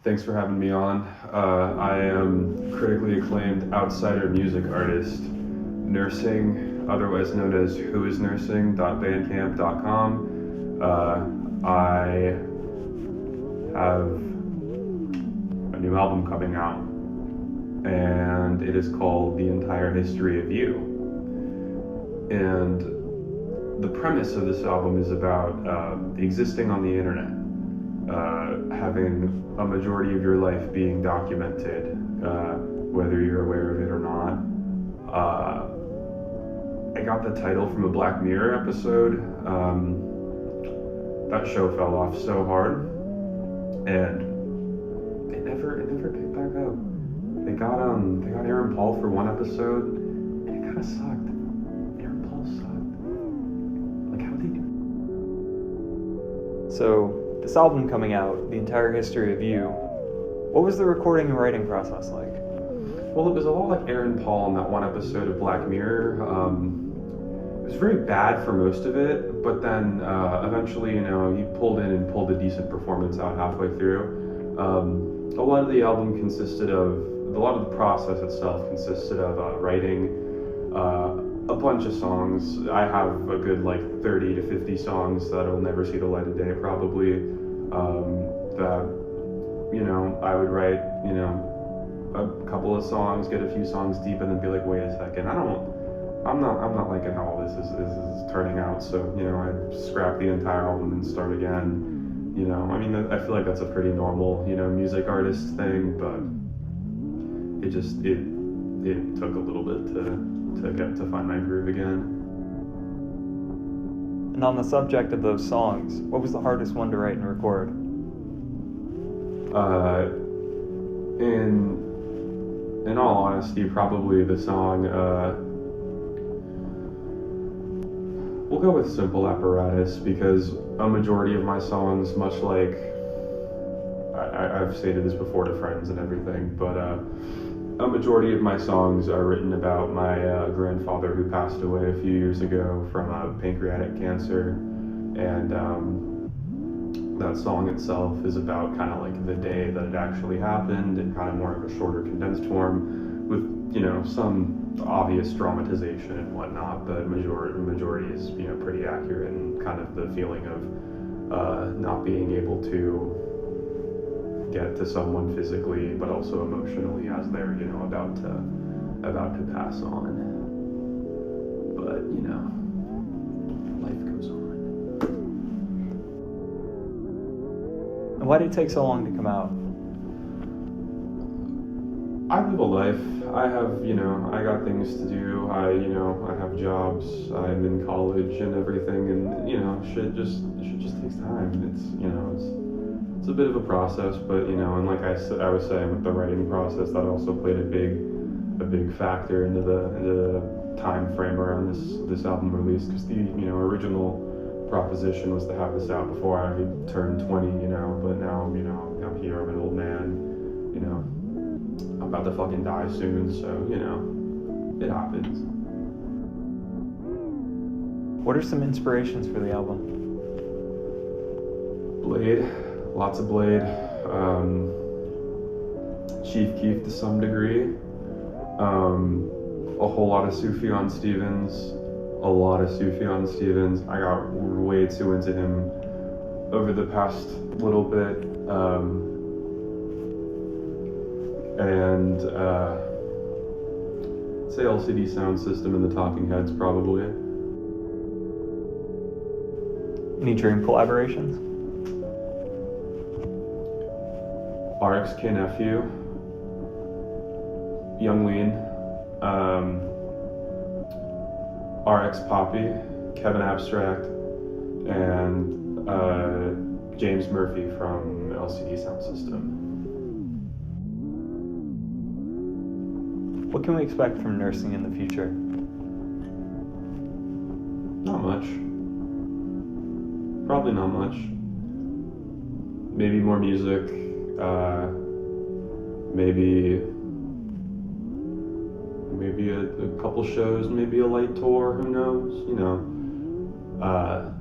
Thanks for having me on. I am critically acclaimed outsider music artist, nursing, otherwise known as whoisnursing.bandcamp.com. I have a new album coming out, and it is called The Entire History of You. And the premise of this album is about existing on the internet. Having a majority of your life being documented, whether you're aware of it or not. I got the title from a Black Mirror episode. That show fell off so hard, and it never picked back up. They got Aaron Paul for one episode, and it kind of sucked. Aaron Paul sucked. Like, how'd they do? So, this album coming out, The Entire History of You, what was the recording and writing process like? Well, it was a lot like Aaron Paul in that one episode of Black Mirror. It was very bad for most of it, but then eventually, he pulled in and pulled a decent performance out halfway through. A lot of the album consisted of, a lot of the process itself consisted of writing a bunch of songs. I have a good 30 to 50 songs that will never see the light of day probably, that, I would write, a couple of songs, get a few songs deep, and then be like, wait a second, I'm not liking how all this is turning out, so, I scrap the entire album and start again. I feel like that's a pretty normal, music artist thing, but it took a little bit to find my groove again. And on the subject of those songs, what was the hardest one to write and record? In all honesty, probably the song, we'll go with Simple Apparatus, because a majority of my songs, much like, I've stated this before to friends and everything, but a majority of my songs are written about my grandfather who passed away a few years ago from pancreatic cancer, and that song itself is about kind of like the day that it actually happened, in kind of more of a shorter, condensed form, with some obvious dramatization and whatnot, but majority is pretty accurate, and kind of the feeling of not being able to get to someone physically, but also emotionally as they're about to pass on. But life goes on. And why did it take so long to come out? I live a life. I have, I got things to do. I have jobs. I'm in college and everything, and shit just takes time. It's a bit of a process, but and like I was saying with the writing process, that also played a big factor into the time frame around this album release, because the original proposition was to have this out before I turned 20, but now I'm here, I'm an old man, I'm about to fucking die soon, so it happens. What are some inspirations for the album? Blade. Lots of Blade, Chief Keef to some degree, a whole lot of Sufjan Stevens, a lot of Sufjan Stevens. I got way too into him over the past little bit, and say LCD Sound System and the Talking Heads probably. Any dream collaborations? RXK Nephew, Young Lean, RX Poppy, Kevin Abstract, and James Murphy from LCD Sound System. What can we expect from nursing in the future? Not much. Probably not much. Maybe more music. Maybe a couple shows, maybe a light tour, who knows, but